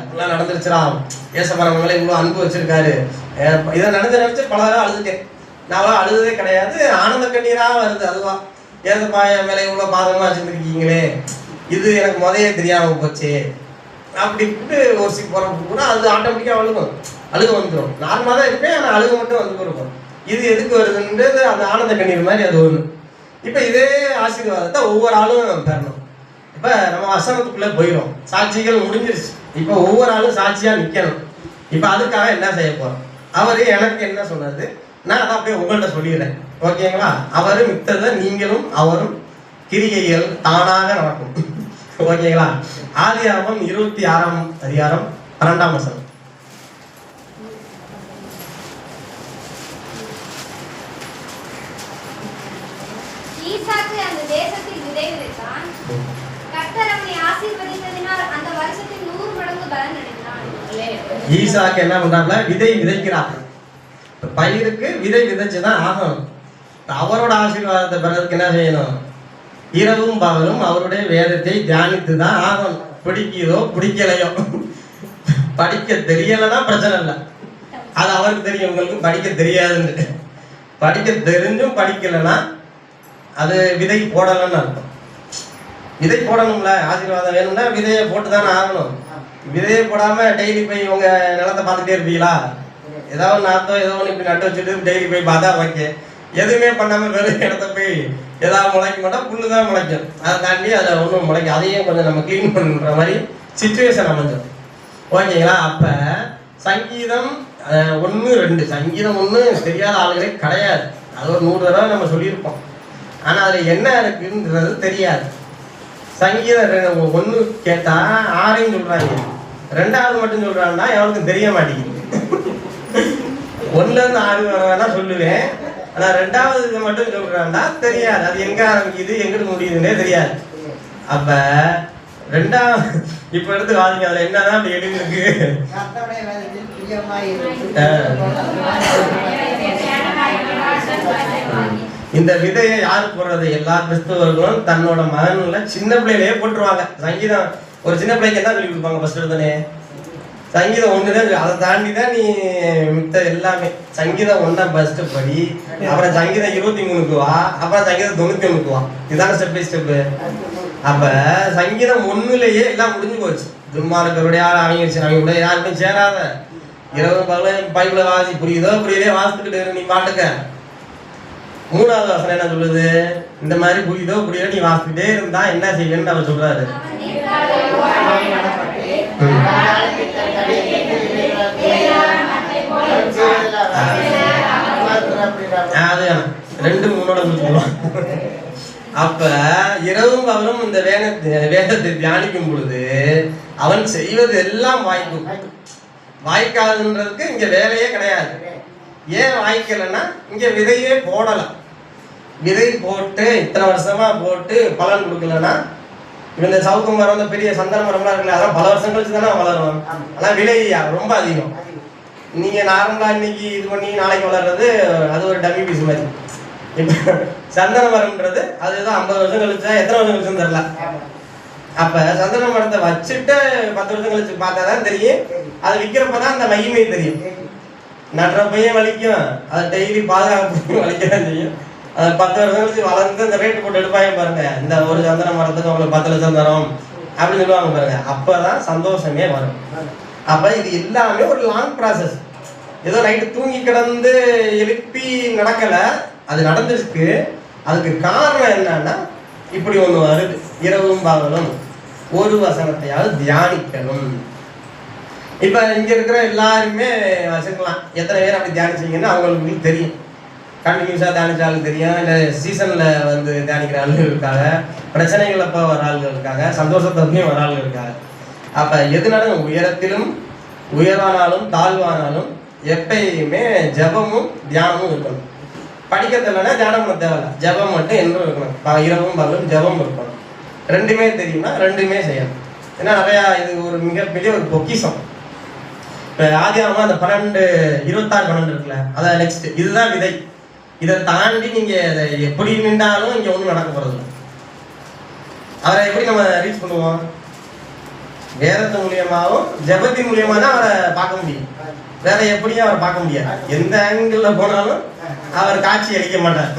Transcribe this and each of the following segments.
இப்படிலாம் நடந்துருச்சுடா, ஏசப்பரவங்களை இவ்வளோ அன்பு வச்சிருக்காரு, இதை நினைச்சு பல தடவை அழுதுட்டேன். நான் அழுததே கிடையாது, ஆனந்த கண்ணீராக வருது. அதுவா ஏசப்பா என் மேலே இவ்வளோ பாதமாக வச்சுருக்கீங்களே, இது எனக்கு முதையே தெரியாமல் போச்சு அப்படின்ட்டு ஒரு சிக்கு போகிறப்ப கூட அது ஆட்டோமேட்டிக்காக அழுக வந்துடும். நார்மலாக தான் இருப்பேன், ஆனால் அழுக மட்டும் வந்து இருக்கும். இது எதுக்கு வருதுன்றது அந்த ஆனந்த கண்ணீர் மாதிரி அது ஒன்று. இப்போ இதே ஆசீர்வாதத்தை ஒவ்வொரு ஆளும் பெறணும். இப்போ நம்ம வசனத்துக்குள்ளே போயிடும், சாட்சிகள் முடிஞ்சிருச்சு. இப்போ ஒவ்வொரு ஆளும் சாட்சியாக நிற்கணும். இப்போ அதுக்காக என்ன செய்ய போகிறோம்? அவர் எனக்கு என்ன சொன்னது நான் அதை அப்படியே உங்கள்கிட்ட சொல்லிடுறேன், ஓகேங்களா? அவர் மித்ததை நீங்களும் அவரும் கிரிகைகள் தானாக நடக்கும், ஓகேங்களா? ஆதியாகமம் 26ஆம் அதிகாரம் 12ஆம் வசனம். ஈசாக்கு அந்த தேசத்தில் விதை விதைத்தான். கர்த்தர் அவனை ஆசீர்வதித்ததினால் அந்த வருஷத்தில் 100 மடங்கு பலன் அடைந்தான். ஈசாக்கு என்ன பண்றாப்ல? விதை விதைக்கிறார். பயிருக்கு விதை விதைச்சுதான் ஆகணும். அவரோட ஆசீர்வாதத்தை பெறதுக்கு என்ன செய்யணும்? இரவும் பகலும் அவருடைய வேதத்தை தியானித்து தான் ஆகணும். பிடிக்குதோ பிடிக்கலையோ, படிக்க தெரியலைன்னா பிரச்சனை இல்லை, அது அவருக்கு தெரியும். உங்களுக்கு படிக்க தெரியாதுன்னு, படிக்க தெரிஞ்சும் படிக்கலைன்னா அது விதை போடலைன்னு அர்த்தம். விதை போடணும்ல, ஆசீர்வாதம் வேணும்னா விதையை போட்டு தானே ஆகணும். விதையை போடாம டெய்லி போய் உங்க நிலத்தை பார்த்துட்டே இருப்பீங்களா? ஏதாவது நாத்தம் ஏதோ ஒன்று இப்படி நட்டு வச்சுட்டு டெய்லி போய் பார்த்தா வைக்க, எதுவுமே பண்ணாமல் வெறும் இடத்த போய் ஏதாவது முளைக்க மாட்டோம், புல்லு தான் முளைக்கும். அதை தாண்டி அதில் ஒன்றும் முளைக்கும். அதையும் கொஞ்சம் நம்ம க்ளீன் பண்ணுற மாதிரி சிச்சுவேஷன் அமைஞ்சோம், ஓகேங்களா? அப்போ சங்கீதம் 1:2, சங்கீதம் 1 தெரியாத ஆளுகளே கிடையாது. அது ஒரு 100 தடவை நம்ம சொல்லியிருப்போம், ஆனால் அதில் என்ன இருக்குன்றது தெரியாது. சங்கீதம் 1 கேட்டால் 6 சொல்கிறாங்க, 2வது மட்டும் சொல்கிறாங்கன்னா எவனுக்கும் தெரிய மாட்டேங்குது. 1லேருந்து 6 வர வேணா சொல்லுவேன், ஆனால் 2வது மட்டும் சொல்கிறான்னா தெரியாது. அது எங்கே ஆரம்பிக்குது எங்கிட்டு முடியுதுன்னே தெரியாது. அப்போ 2வது இப்போ எடுத்து வாதிங்க, அதில் என்னதான் அப்படி எழுதிருக்கு? இந்த விதையை யார் போடுறது? எல்லா கிறிஸ்தவர்களும் தன்னோட மகன்ல சின்ன பிள்ளையிலேயே போட்டுருவாங்க. சங்கீதம் ஒரு சின்ன பிள்ளைக்கு என்ன சொல்லி கொடுப்பாங்க? ஃபர்ஸ்ட் எடுத்தோடனே சங்கீதம் 1 தான். அதை தாண்டி தான் நீ மித்த எல்லாமே. சங்கீதம் 1 ஃபர்ஸ்ட் படி, அப்புறம் சங்கீதம் 23க்கு வா, அப்புறம் சங்கீதம் 91க்கு வா. இதுதான ஸ்டெப் பை ஸ்டெப்பு. அப்ப சங்கீதம் 1லேயே எல்லாம் முடிஞ்சு போச்சு. துன்மார்க்கருடைய அவங்க கூட யாருமே சேராத, இரவு பகலும் பைபிளை வாசி, புரியுதோ புரியலையே வாசித்துக்கிட்டு நீ பாட்டுக்க. 3வது வசனம் என்ன சொல்லுது? இந்த மாதிரி புரியுதோ புரியல நீ வாசிக்கிட்டே இருந்தா என்ன செய்வேன்னு அவர் சொல்றாரு. அது 2-3 சொல்லுவான். அப்ப இரவும் பகலும் இந்த வேதத்தை தியானிக்கும் பொழுது அவன் செய்வது எல்லாம் வாய்க்கும். வாய்க்காதுன்றதுக்கு இங்க வேலையே கிடையாது. ஏன் வாய்க்கலைன்னா இங்க விதையே போடலாம். விதை போட்டு இத்தனை வருஷமா போட்டு பலன் கொடுக்கலன்னா, இந்த சவுக்கு மரம், இந்த பெரிய சந்தன மரம்லாம் இருக்குல்ல, அதெல்லாம் பல வருஷம் கழிச்சு தானே வளரும். ஆனால் விலை ரொம்ப அதிகம். நீங்க நார்மலா இன்னைக்கு இது பண்ணி நாளைக்கு வளர்றது அது ஒரு டம்மி பீஸ் மாதிரி. இப்போ சந்தன மரம்ன்றது அதுதான் 50 வருஷம் கழிச்சா எத்தனை வருஷம் கழிச்சுன்னு தெரியல. அப்ப சந்தன மரத்தை வச்சுட்டு 10 வருஷம் கழிச்சு பார்த்தா தான் தெரியும். அது விற்கிறப்பதான் அந்த மகிமை தெரியும். நடுறப்பையும் வலிக்கும், அதை டெய்லி பாதுகாப்பு வலிக்கதான் செய்யும். அது 10 வருஷம் கழிச்சு வளர்ந்து அந்த ரேட்டு போட்டு எடுப்பாங்க பாருங்க. இந்த ஒரு சந்தன மரத்துக்கு உங்களுக்கு 10 லட்சம் தரும் அப்படின்னு சொல்லுவாங்க பாருங்க. அப்பதான் சந்தோஷமே வரும். அப்ப இது எல்லாமே ஒரு லாங் ப்ராசஸ். ஏதோ நைட்டு தூங்கி கிடந்து எழுப்பி நடக்கல, அது நடந்துருக்கு. அதுக்கு காரணம் என்னன்னா இப்படி ஒண்ணு வருது. இரவும் பகலும் ஒரு வசனத்தையாவது தியானிக்கணும். இப்ப இங்க இருக்கிற எல்லாருமே வச்சுக்கலாம். எத்தனை பேர் அப்படி தியானிச்சீங்கன்னு அவங்களுக்கு தெரியும். கண்டினியூஸா தியானிச்சாலும் தெரியும், இல்லை சீசன்ல வந்து தியானிக்கிற ஆளுகள் இருக்காங்க, பிரச்சனைகள் அப்போ வர ஆளுகள் இருக்காங்க, சந்தோஷத்தையும் வர ஆளுகள் இருக்காங்க. அப்ப எதுனாலும் உயரத்திலும் உயர்வானாலும் தாழ்வானாலும் எப்பயுமே ஜபமும் தியானமும் இருக்கணும். படிக்கிறதுலன்னா தியானம் பண்ண தேவையில்ல, ஜபம் மட்டும் என்றும் இருக்கணும். இரவும் பகலும் ஜபம் இருக்கணும். 2மே தெரியும்னா 2மே செய்யணும். ஏன்னா நிறையா இது ஒரு மிகப்பெரிய ஒரு பொக்கிஷம். இப்போ ஆதியாகமம் அந்த 26-12 இருக்குல்ல, அதான் நெக்ஸ்ட். இதுதான் விதை. இதை தாண்டி நீங்க எப்படி நின்றாலும் இங்க ஒன்றும் நடக்க போறது இல்லை. அவரை எப்படி நம்ம ரீச் பண்ணுவோம்? வேதத்து மூலியமாவும் ஜெபத்தின் மூலியமா தான் அவரை பார்க்க முடியும். வேற எப்படியும் அவரை பார்க்க முடியாது. எந்த ஆங்கிள் போனாலும் அவர் காட்சி அளிக்க மாட்டார்.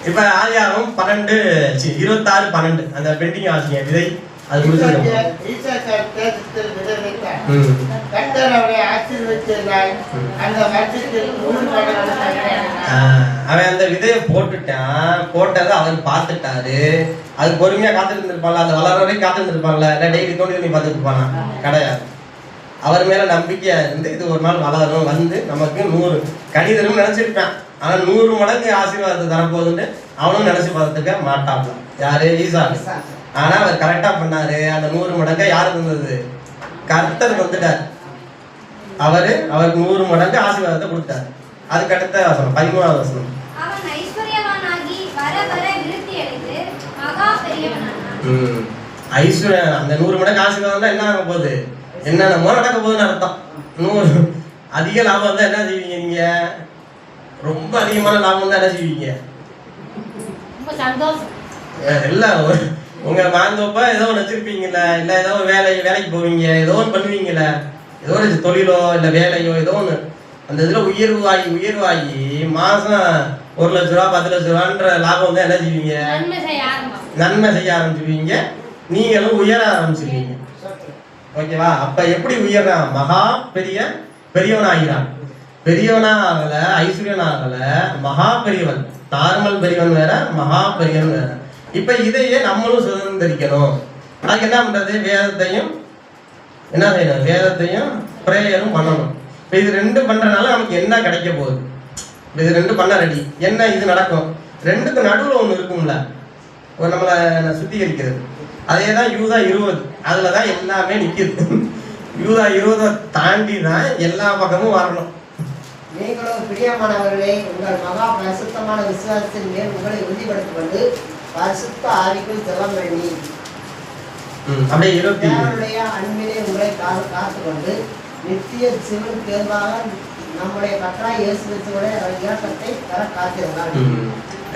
இப்ப ஆதியாகமம் 26:12 அந்த பெண்டிங் ஆசிங்க விதை அது அவன் அந்த விதையை போட்டதை அவர் பார்த்துட்டாரு. அது பொறுமையா காத்துட்டு இருந்திருப்பான்ல, அந்த வளர வரைக்கும் காத்துட்டு இருந்திருப்பாங்கல்ல, டெய்லி தோண்டி தோண்டி பார்த்துட்டு இருப்பானா? கிடையாது. அவர் மேல நம்பிக்கையா இருந்து இது ஒரு நாள் வளரும், வந்து நமக்கு 100 கனி தரும் நினைச்சிருப்பான். ஆனா 100 மடங்கு ஆசீர்வாதத்தை தரப்போகுதுன்னு அவனும் நினைச்சு பார்த்துக்க மாட்டாப்ல. யாரு? ஈசா. ஆனா அவர் கரெக்டா பண்ணாரு. அந்த 100 மடங்கை யாருக்கு வந்தது? கர்த்தர் வந்துட்டார். அவருக்கு 100 மடங்கு ஆசீர்வாதத்தை கொடுத்தாரு. அதுக்கு அடுத்த வசனம் 13வது வசனம். அவன் ஐஸ்வர்யவானாகி வர வர விருத்தி அடைந்து மகா பெரியவனானான். ஐஸ்வர்யம் அந்த 100 மடங்கு ஆசீர்வாதம் தான் என்ன ஆக போகுது? என்னென்னமோ நடக்க போகுதுன்னு அர்த்தம். 100 அதிக லாபம் வந்தா என்ன செய்வீங்க? நீங்க ரொம்ப அதிகமான லாபம் தான் என்ன செய்வீங்க? ரொம்ப சந்தோஷம். எல்லாம் உங்க மாந்தோப்ப ஏதோ ஒன்று வச்சிருப்பீங்கல்ல, இல்ல ஏதோ வேலைக்கு போவீங்க, ஏதோ ஒன்று பண்ணுவீங்கல்ல, ஏதோ ஒரு தொழிலோ இல்ல வேலையோ ஏதோ ஒன்று அந்த இதுல உயர்வாகி மாசம் 1 லட்ச ரூபா 10 லட்ச ரூபான்ற லாபம் வந்து என்ன செய்வீங்க? நன்மை செய்ய ஆரம்பிச்சுவீங்க. நீங்களும் உயர ஆரம்பிச்சிருவீங்க. ஓகேவா? அப்ப எப்படி உயர்றான்? மகா பெரியவனாகிறான். பெரியவனாகல, ஐஸ்வர்யனாகல, மகா பெரியவன். நார்மல் பெரியவன் வேற, மகா பெரியவன் வேற. இப்ப இதையே நம்மளும் சுதந்திரிக்கணும். அதுக்கு என்ன பண்றது? வேதத்தையும் என்ன செய்யணும்? வேதத்தையும் பிரேயரும் பண்ணணும். இப்ப இது 2 பண்றதுனால நமக்கு என்ன கிடைக்க போகுது? இது 2 பண்ண ரெடி. என்ன இது நடக்கும்? 2க்கு நடுவுல ஒண்ணு இருக்கும்ல, நம்மளை சுத்திகரிக்கிறது. அதே தான் யூதா 20. அதுலதான் எல்லாமே நிக்குது. யூதா 20 தாண்டி தான் எல்லா பக்கமும் வரணும். நீங்களும் பிரியமானவர்களே, உங்கள் மகா பரிசுத்தமான விசுவாசத்தின் மேல் உங்களை உறுதிப்படுத்திக் கொண்டு பரிசுத்த ஆவிக்குள் ஜெபம் பண்ணி அப்படியே 20 அன்பிலே உங்களை காத்துக்கொண்டு நித்திய ஜீவன் தேர்வாக நம்முடைய கர்த்தராகிய இயேசு கிறிஸ்துவின் இரக்கத்தை தர காத்திருந்தார்.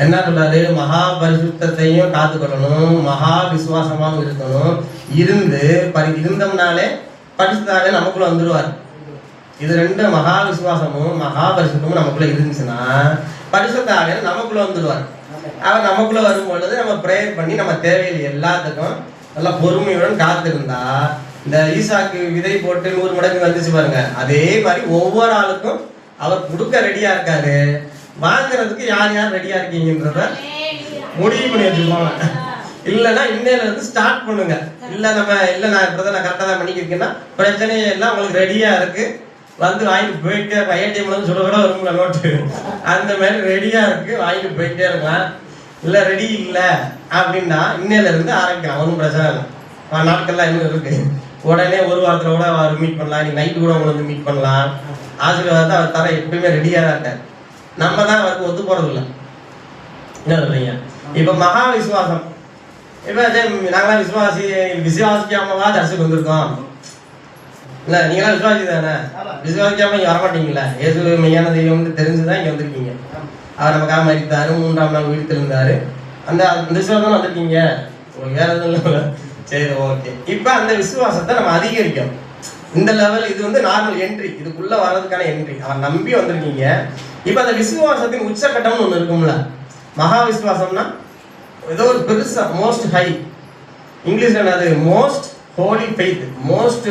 என்ன சொல்றாரு? மகா பரிசுத்தையும் காத்துக்கொள்ளணும், மகா விசுவாசமாகவும் இருக்கணும். இருந்தோம்னாலே பரிசுத்தாவே நமக்குள்ள வந்துடுவார். இது 2 மகா விசுவாசமும் மகா பரிசுத்தமும் நமக்குள்ள இருந்துச்சுன்னா பரிசுத்தாவே நமக்குள்ள வந்துடுவார். அவர் நமக்குள்ள வரும் பொழுது நம்ம ப்ரேயர் பண்ணி நம்ம தேவையில் எல்லாத்துக்கும் நல்லா பொறுமையுடன் காத்திருந்தா, இந்த ஈசாக்கு விதை போட்டு 100 மடங்கு வந்துச்சு பாருங்க, அதே மாதிரி ஒவ்வொரு ஆளுக்கும் அவர் கொடுக்க ரெடியா இருக்காரு. வாங்குறதுக்கு யார் யார் ரெடியா இருக்கீங்கன்றத முடிவு பண்ணி வச்சுக்கோங்க. இல்லைன்னா இன்னையில இருந்து ஸ்டார்ட் பண்ணுங்க. நான் இப்பதான் நான் கரெக்டாக தான் பண்ணிக்கிருக்கேன்னா பிரச்சனையே எல்லாம் உங்களுக்கு ரெடியா இருக்கு. வந்து வாங்கிட்டு போயிட்டே ஏடிஎம்ல இருந்து சொல்ல கூட வருங்களா நோட்டு, அந்த மாதிரி ரெடியா இருக்கு, வாங்கிட்டு போயிட்டே இருக்கலாம். இல்லை ரெடி இல்லை அப்படின்னா இன்னையில இருந்து ஆரம்பிக்கலாம். ஒன்றும் பிரச்சனை இல்லை. நாட்கள்லாம் இன்னும் இருக்கு. உடனே ஒரு வாரத்தில் கூட அவர் மீட் பண்ணலாம். நீ நைட்டு கூட உங்களை வந்து மீட் பண்ணலாம். ஆசீர்வாதத்தை அவர் தர எப்பயுமே ரெடியாக தான் இருக்கார். நம்ம தான் அவருக்கு ஒத்து போறது இல்லை. என்ன சொல்றீங்க? இப்ப மகா விசுவாசம். இப்ப நாங்களாம் விசுவாசிக்காமவா சர்ச்சுக்கு வந்திருக்கோம். இல்ல நீங்களாம் விசுவாசி தானே? விசுவாசிக்காம இங்க வரமாட்டீங்களா? இயேசு மெய்யான தெய்வம்னு தெரிஞ்சுதான் இங்க வந்திருக்கீங்க. அவர் நமக்காக மரித்தாரு, 3ஆம் நாள் உயிர் தெழுந்தாரு. அந்த விசுவாசம் வந்திருக்கீங்க. வேற எதுவும் இல்லை. சரி, ஓகே. இப்ப அந்த விசுவாசத்தை நம்ம அதிகரிக்கணும். இந்த லெவல் இது வந்து நார்மல் என்ட்ரி, இதுக்குள்ள வர்றதுக்கான என்ட்ரி. அவர் நம்பி வந்திருக்கீங்க. இப்ப அந்த விசுவாசத்தின் உச்சகட்டம்னு ஒண்ணு இருக்கும்ல, மகா விசுவாசம்னா ஏதோ ஒரு பெருசா மோஸ்ட் ஹை, இங்கிலீஷ்ல என்னது? Most Holi faith. மோஸ்ட்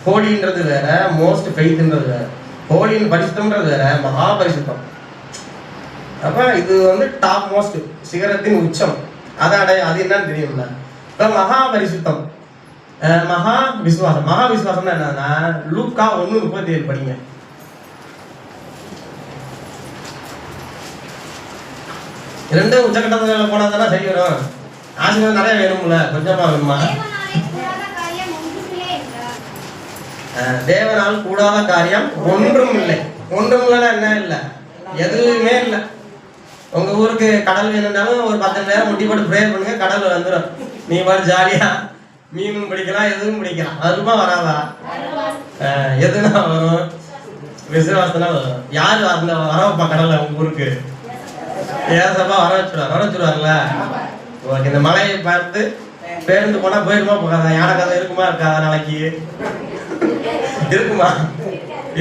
ஹோலின்றது வேற, மோஸ்ட் ஃபெய்த்ன்றது வேற. ஹோலின்னு பரிசுத்தம்ன்றது வேற, மகா பரிசுத்தம். அப்ப இது வந்து டாப் மோஸ்ட், சிகரத்தின் உச்சம். அது என்னன்னு தெரியும்ல. இப்ப மகா பரிசுத்தம், மகா விசுவாசம். மகா விசுவாசம்னா என்னன்னா லூக்கா 1:37 படிங்க. ரெண்டும் உச்சகட்டத்துல போனா தானே சரி வரும். ஆசீர்வாதம் நிறைய வேணும்ல, கொஞ்சமா வேணுமா? தேவனால் கூடாத காரியம் ஒன்றும் இல்லை. ஒன்றும் இல்லைன்னா என்ன இல்லை? எதுவுமே இல்லை. உங்க ஊருக்கு கடல் வேணும்னாலும் ஒரு 10 நேரம் முட்டி போட்டு ப்ரேயர் பண்ணுங்க, கடல் வந்துடும். நீ பாரு ஜாலியா மீனும் பிடிக்கலாம், எதுவும் பிடிக்கலாம். வருமா வராதா? எதுனா வரும்? விசுவாசத்துல வரும். யாரு அந்த வரவைப்பா கடல்ல உங்க ஊருக்கு? ஏசப்பா வர வச்சுருவாருல. ஓகே, இந்த மலையை பார்த்து பேருந்து போனா போயிருமா போகாதா? யானை கதை இருக்குமா இருக்காதா? நாளைக்கு இருக்குமா?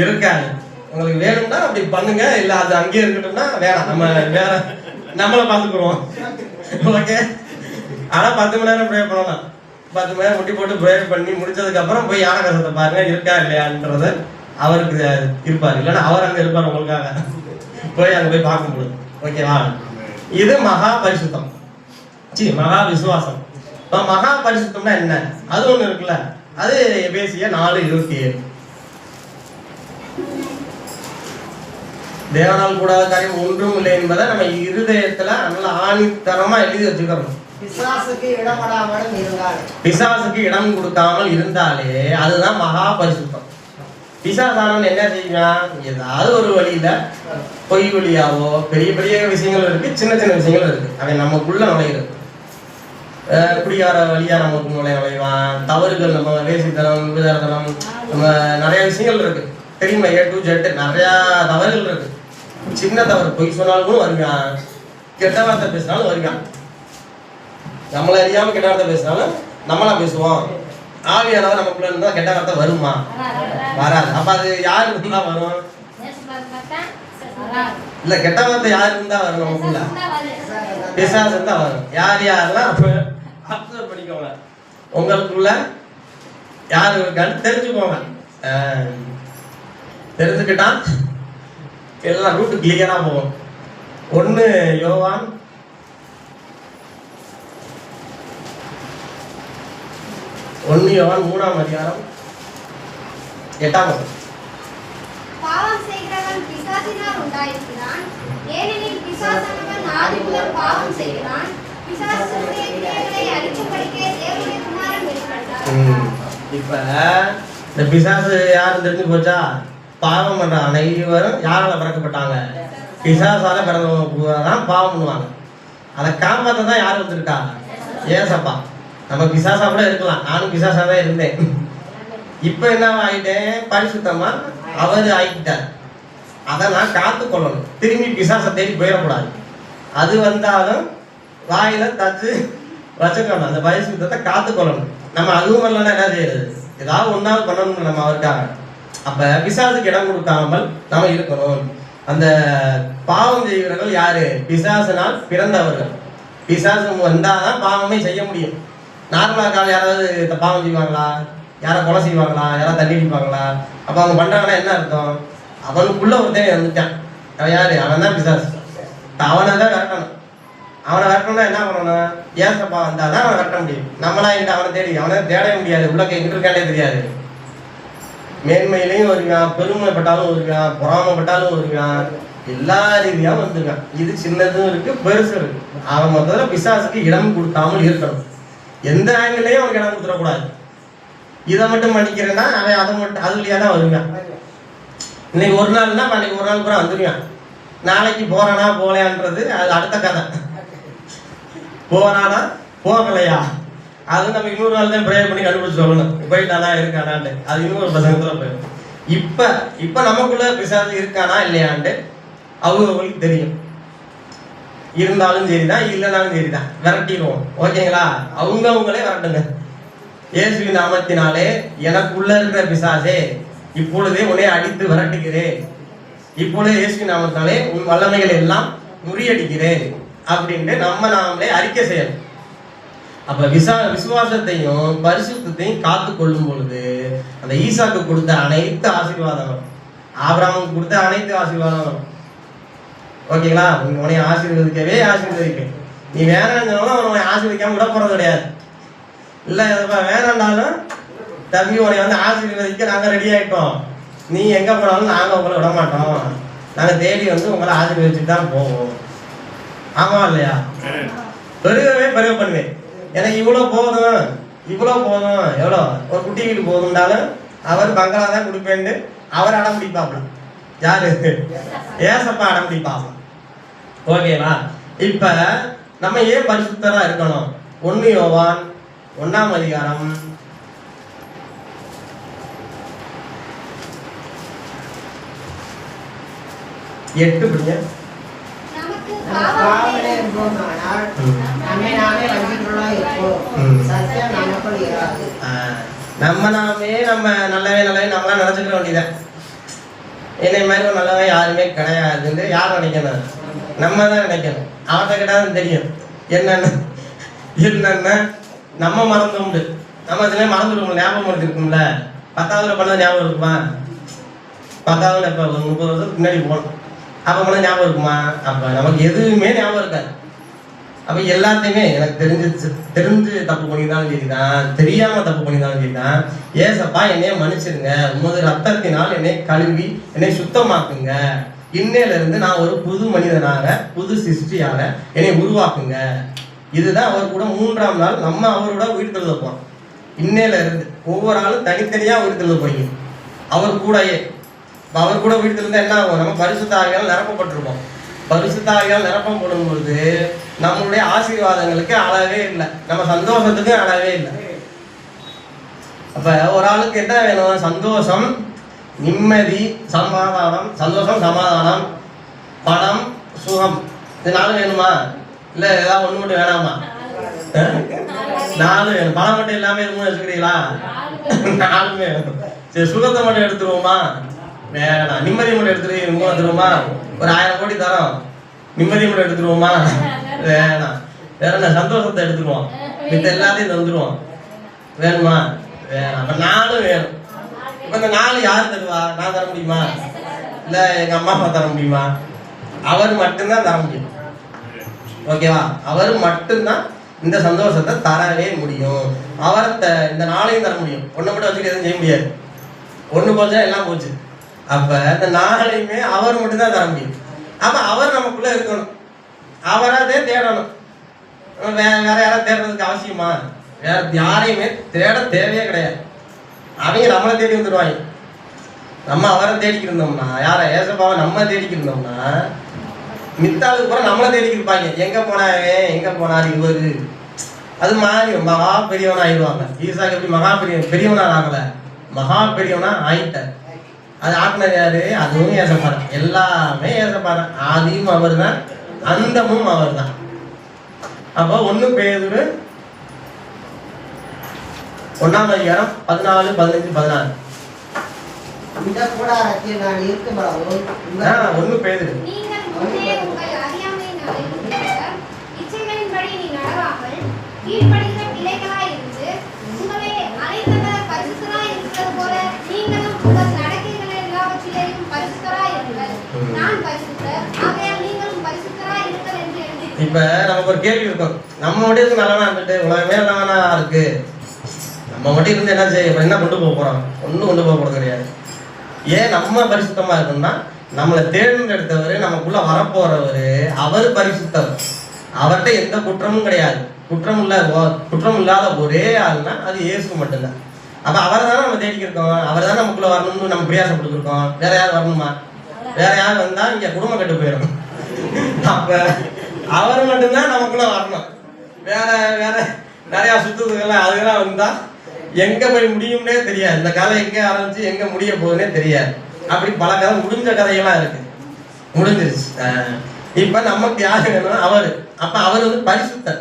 இருக்காது. உங்களுக்கு வேணும்னா அப்படி பண்ணுங்க, இல்ல அது அங்கேயே இருக்கட்டும்னா வேணாம், நம்ம வேற நம்மளை பார்த்துக்குருவோம். ஓகே. ஆனா 10 மணி நேரம் ப்ரே பண்ணலாம். 10 மணி நேரம் முட்டி போட்டு ப்ரே பண்ணி முடிச்சதுக்கு அப்புறம் போய் யானை கசத்தை பாருங்க இருக்கா இல்லையான்றது அவருக்கு இருப்பார், இல்லைன்னா அவர் அங்க இருப்பார் உங்களுக்காக. போய் அங்க போய் பார்க்க முடியும். ஓகேவா? இது மகா பரிசுத்தம், மகா விசுவாசம். மகா பரிசுத்தம்னா என்ன? அது ஒண்ணு இருக்குல்ல, அது எபேசியர் 4:27. தேவனால் கூடாத காரியம் ஒன்றும் இல்லை என்பதை நம்ம இருதயத்துல நல்ல ஆணித்தரமா எழுதி வச்சுக்கிறோம். பிசாசுக்கு இடப்படாமலும் இருந்தால், பிசாசுக்கு இடம் கொடுக்காமல் இருந்தாலே அதுதான் மகா பரிசுத்தம். பிசாசானவன் என்ன செய்வான்? ஏதாவது ஒரு வழியில பொய் வழியாவோ, பெரிய பெரிய விஷயங்கள் இருக்கு, சின்ன சின்ன விஷயங்கள் இருக்கு, அவன் நமக்குள்ள நுழையிறது. குடிகார வழியா நமக்கு நுழைவான், தவறுகள், நம்ம வேசித்தனம், விபச்சாரத்தனம், நம்ம நிறைய விஷயங்கள் இருக்கு தெரியுமா? A to Z நிறைய தவறுகள் இருக்கு. சின்ன தவறு, பொய் சொன்னாலும் வருவான், கெட்ட வார்த்தை பேசினாலும் வருவான். நம்மளை அறியாம கெட்ட வார்த்தை பேசினாலும் நம்மளா பேசுவோம். ஆவியானவர் நமக்குள்ள இருந்தா கெட்ட வார்த்தை வருமா? வராது. அப்ப அது யாரு இருந்தா வரும்? இல்ல, கெட்ட வார்த்தை யாரு இருந்தா வரும் நமக்குள்ள? பிசாசு இருந்தா வரும். யார் யாரெல்லாம் அப்சர்வ் பண்ணிக்கோங்க, உங்களுக்குள்ள யாரு இருக்கான்னு தெரிஞ்சுக்கோங்க. தெரிஞ்சுக்கிட்டா எல்லாம் ரூட்டு கிளியரா போகும். 1 யோவான் 3ஆம் அதிகாரம் 8ஆம் வசனம். பாவம் செய்கிறவன் பிசாசினால் உண்டாயிருக்கிறான், ஏனெனில் பிசாசானவன் ஆதிமுதல் பாவம் செய்கிறான். பிசாசுடைய கிரியைகளை அழிக்கும்படிக்கே தேவனுடைய குமாரன் வெளிப்பட்டார். இப்ப இந்த பிசாசு யாரும் தெரிஞ்சு போச்சா? பாவம் பண்ற அனைவரும் யாரால பிறக்கப்பட்டாங்க? பிசாசால பிறந்தவங்க தான் பாவம் பண்ணுவாங்க. அதை காப்பாற்ற தான் யார் வந்திருக்கா? ஏசப்பா. நம்ம பிசாசா கூட இருக்கலாம், நானும் பிசாசா தான் இருந்தேன். இப்ப என்ன ஆயிட்டேன்? பரிசுத்தமா அவர் ஆகிட்டார். அதை நான் காத்து கொள்ளணும். திரும்பி பிசாசை தேடி போயிடக்கூடாது. அது வந்தாலும் வாயில தச்சு வச்சுக்கணும். அந்த பரிசுத்தத்தை காத்து கொள்ளணும். நம்ம அதுவும் இல்லைன்னா என்ன செய்யறது? ஏதாவது ஒன்றாவது பண்ணணும் நம்ம அவருக்காக. அப்ப பிசாசுக்கு இடம் கொடுக்காமல் நம்ம இருக்கணும். அந்த பாவம் செய்கிறவர்கள் யாரு? பிசாசினால் பிறந்தவர்கள். பிசாசு வந்தாதான் பாவமே செய்ய முடியும். நார்மலா இருக்காங்க யாராவது பாவம் செய்வாங்களா? யாரை கொலை செய்வாங்களா? யாராவது தண்ணி அடிப்பாங்களா? அப்ப அவங்க பண்றாங்கன்னா என்ன அர்த்தம்? அவனுக்குள்ள ஒருத்தன் வந்துட்டான். அவன் யாரு? அவன் தான் பிசாசு. அவனை தான் விரட்டணும். அவனை விரட்டணும்னா என்ன பண்ணணும்? ஏசப்பா வந்தாதான் அவனை விரட்ட முடியும். நம்மளா எங்கிட்ட அவனை தேடி அவனை தேடவே முடியாது. உள்ள எங்கிட்ட இருக்கானே தெரியாது. மேன்மையிலையும் வருவான், பெருமைப்பட்டாலும் வருவான், பொறாமப்பட்டாலும் வருவான், எல்லா ரீதியாவும் வந்துருக்கான். இது சின்னதும் இருக்கு, பெருசு இருக்கு. அவன் முதல்ல பிசாசுக்கு இடம் கொடுக்காமல் இருக்கணும். எந்த ஆங்கிலையும் அவனுக்கு இடம் கொடுத்துடக்கூடாது. இதை மட்டும் பண்ணிக்கிறேன்னா அவன் அதை மட்டும் அது வழியா தான் வருவான். இன்னைக்கு ஒரு நாள்னா அன்னைக்கு ஒரு நாள் கூட வந்துருவான். நாளைக்கு போறானா போகலையான்றது அது அடுத்த கதை. போறானா போகலையா அது நம்ம இன்னொரு நாள் தான் ப்ரேயர் பண்ணி கண்டுபிடிச்சு சொல்லணும். போயிட்டானா இருக்கானான்ட்டு அது இன்னொரு பசங்கத்துல போயிடும். இப்ப நமக்குள்ள பிசாசு இருக்கானா இல்லையான்ட்டு அவங்களுக்கு தெரியும். இருந்தாலும் சரிதான், இல்லைனாலும் சரிதான், விரட்டிடுவோம். ஓகேங்களா? அவங்களே விரட்டுங்க. இயேசுவின் நாமத்தினாலே எனக்குள்ள இருக்கிற பிசாசே இப்பொழுதே உன்னை அடித்து விரட்டுகிறேன். இப்பொழுது இயேசுவின் நாமத்தினாலே உன் வல்லமைகளை எல்லாம் முறியடிக்கிறேன் அப்படின்ட்டு நம்ம நாமளே அறிக்கை செய்யணும். அப்ப விசுவாசத்தையும் பரிசுத்தையும் காத்து கொள்ளும் பொழுது அந்த ஈசாக்கு கொடுத்த அனைத்து ஆசீர்வாதங்களும், ஆபிரகாமுக்கு கொடுத்த அனைத்து ஆசீர்வாதங்களும், ஓகேங்களா? உன்னை ஆசீர்வதிக்கவே ஆசீர்வதிப்பேன். நீ வேணாலும் உன்னை ஆசீர்வதிக்காம விட போறது கிடையாது. இல்ல வேணாண்டாலும் தம்பி உன்னை வந்து ஆசீர்வதிக்க நாங்க ரெடி ஆயிட்டோம், நீ எங்க போனாலும் நாங்க உங்களை விட மாட்டோம், நாங்க தேடி வந்து உங்களை ஆசீர்வதிச்சுட்டு தான் போவோம். ஆமா இல்லையா? பெருகவே பெருக பண்ணுவேன். எனக்கு இவ்வளவு போதும் எவ்வளோ ஒரு குட்டி வீட்டு போதும்னாலும் அவர் பங்களா தான் கொடுப்பேன்னு அவர் அடம் பிடிப்பாப்ல. யாரு? ஏசப்பா அடம் பிடிப்பாப்ல. ஓகேவா? இப்ப நம்ம ஏன் பரிசுத்தரா இருக்கணும்? 1 யோவான் 1ஆம் அதிகாரம் 8 படிங்க. நமக்கு நமக்கு பாவமே இருப்போமானால் நம்மை நாமே வஞ்சிக்கிறோம் இருப்போம். சத்தியம் நமக்குள் இராது. நம்ம நல்லவே நம்மளாம் நினைச்சுக்க வேண்டியதான். என்னை மாதிரி ஒரு நல்லவன் யாருமே கிடையாதுன்னு யார் நினைக்கணும்? நம்ம தான் நினைக்கணும். அவர்கிட்ட கேட்டாலும் தெரியும் என்னென்ன நம்ம மறந்தோம்ண்டு. நம்ம இதுல மறந்துடுவோம். ஞாபகம் இருக்கும்ல. 10ஆவதுல பண்ணது ஞாபகம் இருக்குமா? 10ஆவதுல இப்போ 30 வருஷத்துக்கு முன்னாடி போகணும். அப்போ பண்ண ஞாபகம் இருக்குமா? அப்போ நமக்கு எதுவுமே ஞாபகம் இருக்காது. அப்போ எல்லாத்தையுமே எனக்கு தெரிஞ்சு தப்பு பண்ணியிருந்தாலும் சரிதான், தெரியாம தப்பு பண்ணியிருந்தாலும் சரிதான், ஏசப்பா என்னைய மன்னிச்சிருங்க, உமது ரத்தத்தினால் என்னை கழுவி என்னை சுத்தமாக்குங்க, இன்னையில இருந்து நான் ஒரு புது மனிதனாக புது சிருஷ்டியாக என்னை உருவாக்குங்க. இதுதான் அவர் கூட 3ஆம் நாள் நம்ம அவரோட உயிர் தெழுத போறோம். இன்னையில இருந்து ஒவ்வொரு ஆளும் தனித்தனியா உயிர் தெழுத போறீங்க. அவர் கூடயே அவர் கூட உயிர் தெழுந்தா என்ன ஆகும்? நம்ம பரிசுத்த ஆவியால் நிரப்பப்பட்டிருப்போம். பரிசுத்த ஆவியால் நிரப்பப்படும் பொழுது நம்மளுடைய ஆசீர்வாதங்களுக்கு அளவே இல்லை, நம்ம சந்தோஷத்துக்கு அளவே இல்லை. அப்ப ஒரு ஆளுக்கு என்ன வேணும்? சந்தோஷம், நிம்மதி, சமாதானம். சந்தோஷம், சமாதானம், பணம், சுகம். இது 4 வேணுமா? இல்ல ஏதாவது ஒண்ணு மட்டும் வேணாமா? 4 வேணும். பணம் மட்டும் எல்லாமே இருக்கும்னு வச்சுக்கிறீங்களா? 4 வேணும். சரி, சுகத்தை மட்டும் எடுத்துருவோமா? வேணாம். நிம்மதி மட்டும் எடுத்துருவோமா? ஒரு 1000 கோடி தரோம், நிம்மதி மட்டும் எடுத்துருவோமா? வேணாம். வேற என்ன? சந்தோஷத்தை எடுத்துருவோம், மித்த எல்லாத்தையும் தந்துருவோம். வேணுமா? வேணாம். அப்ப 4 வேணும். இப்ப இந்த 4 யார் தருவா? நான் தர முடியுமா? இல்ல எங்க அம்மா அப்பா தர முடியுமா? அவர் மட்டும்தான் தர முடியும். ஓகேவா? அவர் மட்டும்தான் இந்த சந்தோஷத்தை தரவே முடியும். அவர் இந்த 4ஐயும் தர முடியும். ஒண்ணு மட்டும் வச்சுட்டு எதுவும் செய்ய முடியாது. ஒண்ணு போச்சா எல்லாம் போச்சு. அப்ப இந்த 4ஐயுமே அவர் மட்டும்தான் தர முடியும். அப்ப அவர் நமக்குள்ள இருக்கணும், அவராதே தேடணும். வேற யாராவது தேடுறதுக்கு அவசியமா? வேற யாரையுமே தேட தேவையே கிடையாது. அவங்க நம்மளை தேடி வந்துடுவாங்க. நம்ம அவரை தேடிக்கிட்டு இருந்தோம்னா, யாரை? ஏசப்பாவை நம்ம தேடிக்கிட்டு இருந்தோம்னா, மித்தாளுக்கு கூட நம்மளை தேடிக்கிட்டு இருப்பாங்க. எங்க போனாரு இவரு? அது மாறி மகா பெரியவனா ஆயிடுவாங்க. ஈசாக்கு எப்படி மகா பெரியவனா ஆகல, மகா பெரியவனா ஆயிட்டார். அது ஆக்குனது யாரு? அதுவும் ஏசப்பாரு. எல்லாமே ஏசப்பாரு. ஆதியும் அவர் தான், அந்தமும் அவர் தான். அப்போ 1 பேதுரு 1ஆம் அதிகாரம் 14, 15, 16. இந்த கூடாரத்தில் நான் இருக்கும் அளவும் 1 பேதுரு. நீங்கள் முன்னே உங்கள் அறியாமையினாலே உண்டான இச்சைகளின்படி நீ நடவாமல் கீழ்ப்படிந்த பிள்ளைகளாய் இருந்து உங்களை அழைத்தவர் பரிசுத்தராய் இருக்கிறது போல நீங்களும் உங்கள் நடக்கைகள் எல்லாவற்றிலேயும் பரிசுத்தராய் இருங்கள். நான் பரிசுத்தர், ஆகையால் நீங்களும் பரிசுத்தராய் இருங்கள் என்று எழுதி. இப்ப நமக்கு ஒரு கேள்வி இருக்கும். நம்ம மட்டும் நல்லவனா இருந்துட்டு உலகமே நல்லவனா இருக்கு, நம்ம மட்டும் இருந்து என்ன செய்ய, என்ன கொண்டு போக போறோம்? ஒன்றும் கொண்டு போக போறது கிடையாது. ஏன் நம்ம பரிசுத்தமா இருக்கணும்னா, நம்மளை தேர்ந்தெடுத்தவர், நமக்குள்ள வரப்போறவர், அவர் பரிசுத்தவர். அவர்கிட்ட எந்த குற்றமும் கிடையாது. குற்றம் இல்லாத ஒரே ஆள்னா அது இயேசு மட்டும்தான். அப்ப அவரை தானே நம்ம தேடிக்கிருக்கோம், அவர் தான் நமக்குள்ள வரணும்னு நம்ம பிரயாசப்பட்டுருக்கோம். வேற யார் வரணுமா? வேற யார் வந்தா இங்க குடும்பம் கெட்டு போயிடும். அப்ப அவர் மட்டும்தான் நமக்குள்ள வரணும். வேற வேற நிறைய சுத்துறதுக்கெல்லாம் அதெல்லாம் வந்தா எங்க போய் முடியும்னே தெரியாது. இந்த கதை எங்க ஆரம்பிச்சு எங்க முடிய போகுதுன்னே தெரியாது. அப்படி பல கதை முடிஞ்ச கதையெல்லாம் இருக்கு, முடிஞ்சிருச்சு. இப்ப நமக்கு யாரு வேணும்? அவரு. அப்ப அவர் வந்து பரிசுத்தர்.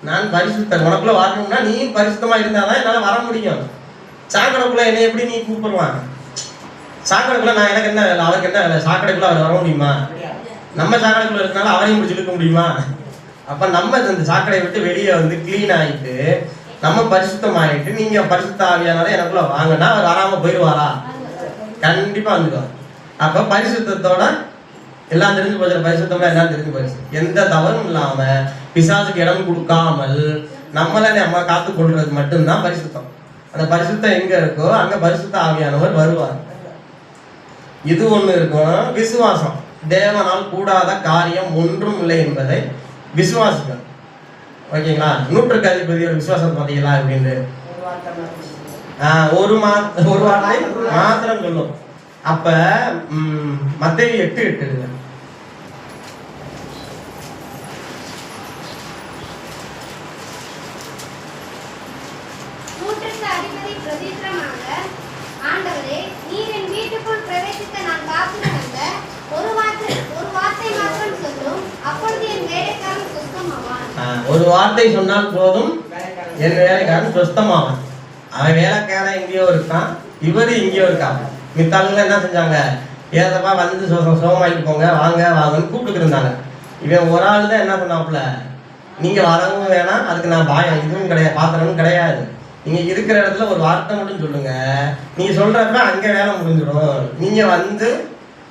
நான் பரிசுத்தர். உனக்குள்ள வரணும்னா நீ பரிசுத்தமா இருந்தாதான் என்னால வர முடியும். சாக்கடைக்குள்ள என்னை எப்படி நீ கூப்பிடுவான்? சாக்கடைக்குள்ள நான் எனக்கு என்ன வேலை, அவருக்கு என்ன வேலை? சாக்கடைக்குள்ள அவர் வர முடியுமா? நம்ம சாக்கடைக்குள்ள இருக்கனால அவரையும் பிடிச்சி இழுக்க முடியுமா? அப்ப நம்ம இந்த சாக்கடையை விட்டு வெளியே வந்து கிளீன் ஆயிட்டு நம்ம பரிசுத்தம் ஆயிட்டு நீங்க பரிசுத்த ஆவியானால எனக்குள்ள வாங்கினா அவர் வராம போயிடுவாரா? கண்டிப்பா வந்துடுவார். அப்ப பரிசுத்தத்தோட எல்லாம் தெரிஞ்சு போச்சு. பரிசுத்தமா எல்லாம் தெரிஞ்சு போச்சு. எந்த தவறும் இல்லாம பிசாசுக்கு இடம் கொடுக்காமல் நம்ம காத்து கொள்றது மட்டும்தான் பரிசுத்தம். அந்த பரிசுத்தம் எங்க இருக்கோ அங்க பரிசுத்த ஆவியானவர் வருவார். இது ஒண்ணு இருக்கும். விசுவாசம். தேவனால் கூடாத காரியம் ஒன்றும் இல்லை என்பதை விசுவாசிக்கும். ஓகேங்களா? 100க்கு அதிபதி ஒரு விசுவாசம் பார்த்தீங்களா அப்படின்னு ஒரு வார்த்தை மாத்திரம் சொல்லும். அப்ப மத்தேயு 8:8 நூற்றுக்கு அதிபதி பிரதித்திரமாக, ஆண்டவரே, நீர் என் வீட்டுக்குள் பிரவேசிக்க நான் காத்திருந்த ஒரு வார்த்தை மாத்திரம் சொல்லும், அப்பொழுது என் வேலைக்காரன் சுத்தமாவான். ஒரு வார்த்தை சொன்னால் போதும், என் வேலைக்காரன் சுத்தமாவான். அவன் வேலைக்காரன் எங்கேயோ இருக்கான், இவரு எங்கேயோ இருக்கான். மித்தாளுங்க என்ன செஞ்சாங்க, ஏதப்பா வந்து சோகமாயிட்டு போங்க, வாங்க வாங்கன்னு கூப்பிட்டு இருந்தாங்க. இவன் ஒரு ஆள் தான் என்ன பண்ணாப்புல, நீங்க வரவும் வேணாம், அதுக்கு நான் பாயம் இதுவும் கிடையாது, பாத்திரமும் கிடையாது, நீங்க இருக்கிற இடத்துல ஒரு வார்த்தை மட்டும் சொல்லுங்க, நீங்க சொல்றப்ப அங்க வேலை முடிஞ்சிடும், நீங்க வந்து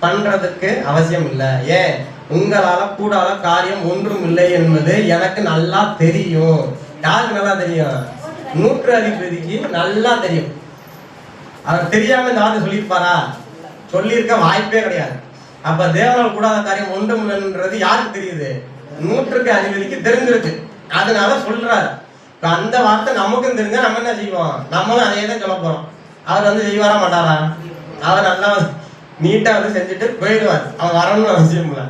பண்றதுக்கு அவசியம் இல்லை. ஏன், உங்களால கூடால காரியம் ஒன்றும் இல்லை என்பது எனக்கு நல்லா தெரியும். யாருக்கு நல்லா தெரியும்? நூற்று அதிபதிக்கு நல்லா தெரியும். அவர் தெரியாம இந்த வார்த்தை சொல்லியிருப்பாரா? சொல்லியிருக்க வாய்ப்பே கிடையாது. அப்ப தேவனால் கூடாத காரியம் ஒன்றும் இல்லைன்றது யாருக்கு தெரியுது? நூற்றுக்கு அதிபதிக்கு தெரிஞ்சிருக்கு. அதனால சொல்றாரு. இப்ப அந்த வார்த்தை நமக்கும் தெரிஞ்சா நம்ம என்ன செய்வோம்? நம்மளும் அதே தான் சொல்ல போறோம். அவர் வந்து செய்வாரா மாட்டாரா? அவர் நல்லா நீட்டா வந்து செஞ்சுட்டு போயிடுவார். அவர் வரணும்னு அவசியம் இல்லை,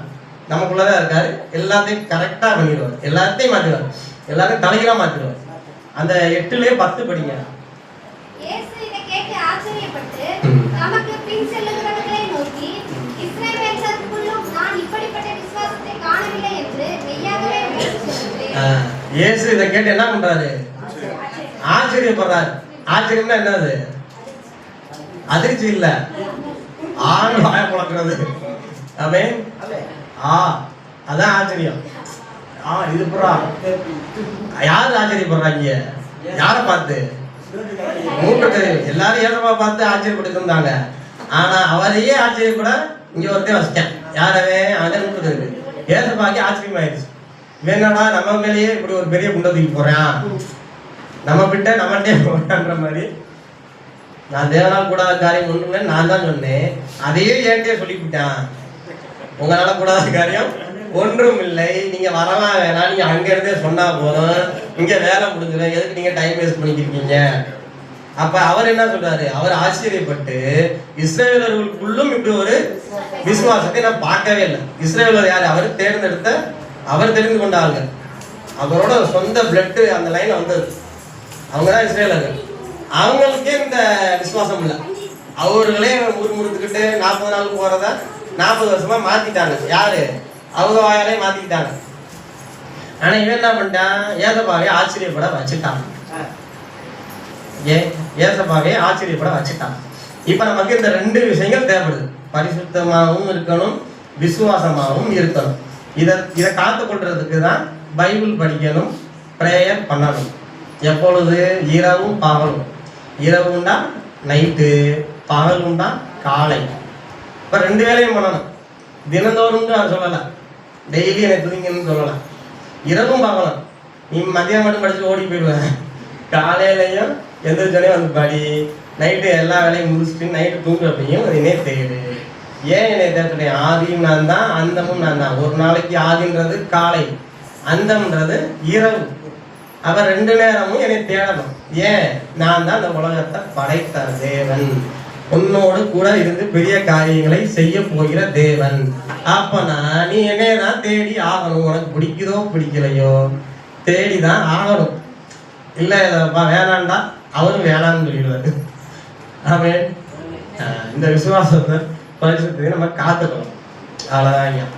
நமக்குள்ளதான் இருக்காரு. எல்லாத்தையும் கரெக்டா பண்ணிடுவார், எல்லாத்தையும் மாத்திடுவார், எல்லாத்தையும் தலைகீழா மாத்திடுவார். அந்த 8:10 படிங்க. இயேசு இதை கேட்டு ஆச்சரியப்பட்டு நமக்கு பின் செல்லுகிறவர்களை நோக்கி, இஸ்ரவேலருக்குள்ளும் நான் இப்படிப்பட்ட விசுவாசத்தை காணவில்லை என்று மெய்யாகவே உங்களுக்கு சொல்கிறேன். இயேசு இதை கேட்டு என்ன பண்றாரு? ஆச்சரியப்படுறாரு. ஆச்சரியம்னா என்னது? அதிர்ச்சி இல்ல, ஆண் வாய புழக்கிறது. ஆமென். அதான் ஆச்சரியம். இது புறா யாரு ஆச்சரியப்படுறாங்க? யாரை பார்த்து? மூன்று எல்லாரும் ஏதமா பார்த்து ஆச்சரியப்பட்டு இருந்தாங்க. ஆனா அவரையே ஆச்சரியப்பட இங்க ஒருத்தர் வச்சிட்டேன். யாரவே? அவன் நூற்று ஏசப்பாக்கி ஆச்சரியமாயிடுச்சு. வேணாடா நம்ம மேலேயே இப்படி ஒரு பெரிய குண்டை தூக்கி போறான், நம்ம கிட்ட நம்மகிட்டே போறான்ற மாதிரி. நான் தேவனால் கூடாத காரியம் ஒன்றுமே நான் தான் சொன்னேன், அதையே ஏன்ட்டே சொல்லிவிட்டான். உங்களால கூடாத காரியம் ஒன்றும் இல்லை, நீங்க வரலாம் வேணாம், நீங்க அங்க இருந்தே சொன்னா போதும், இங்க வேலை முடிஞ்சிடும், எதுக்கு நீங்க டைம் வேஸ்ட் பண்ணிக்கிருக்கீங்க. அப்ப அவர் என்ன சொல்றாரு? அவர் ஆச்சரியப்பட்டு இஸ்ரவேலர்களுக்குள்ளும் இப்படி ஒரு விசுவாசத்தை நான் பார்க்கவே இல்லை. இஸ்ரவேலர் யாரு? அவர் தேர்ந்தெடுத்த, அவர் தெரிந்து கொண்டாங்க, அவரோட சொந்த பிளட் அந்த லைன்ல வந்தது. அவங்கதான் இஸ்ரவேலர்கள். அவங்களுக்கே இந்த விசுவாசம் இல்லை. அவர்களே முறுமுறுத்துக்கிட்டு 40 நாள் போறத 40 வருஷமா மாத்திட்டாங்க. யாரு? அவங்க வாயாலே மாத்திக்கிட்டாங்க. ஆனா இவன் என்ன பண்ணிட்டான்? ஏசப்பாவே ஆச்சரியப்பட வச்சுட்டான். ஏசப்பாவே ஆச்சரியப்பட வச்சுட்டான். இப்ப நமக்கு இந்த 2 விஷயங்கள் தேவைப்படுது. பரிசுத்தமாகவும் இருக்கணும், விசுவாசமாகவும் இருக்கணும். இதை காத்து கொள்றதுக்கு தான் பைபிள் படிக்கணும், பிரேயர் பண்ணணும். எப்பொழுது? இரவும் பகலும். இரவு உண்டா நைட்டு, பகல் உண்டா காலை. இப்ப 2 வேலையும் பண்ணணும். தினந்தோறும் நான் சொல்லலை, டெய்லி எனக்கு தூங்கணும்னு சொல்லலாம். இரவும் பகலும். நீ மதியம் மட்டும் படிச்சு ஓடி போயிடுவேன், காலையிலையும் எந்திரிச்சோடனே வந்து படி, நைட்டு எல்லா வேலையும் முடிச்சுட்டு நைட்டு தூங்குறப்பையும் என்னே தேடு. ஏன் என்னை தேடுறேன்? ஆதியும் நான் தான், அந்தமும் நான் தான். ஒரு நாளைக்கு ஆதின்றது காலை, அந்தம்ன்றது இரவு. அவர் 2 நேரமும் என்னை தேடணும். ஏன்? நான் தான் அந்த உலகத்தை படைத்த தேவன், உன்னோடு கூட இருந்து பெரிய காரியங்களை செய்ய போகிற தேவன். அப்பனா நீ என்னையதான் தேடி ஆகணும். உனக்கு பிடிக்குதோ பிடிக்கலையோ தேடிதான் ஆகணும். இல்ல வேணாண்டா, அவரும் வேணான்னு சொல்லிடுவாரு. ஆமென். இந்த விசுவாசத்தை பரிசுத்தத்தை நம்ம காத்துக்கணும். அவ்வளவுதான்.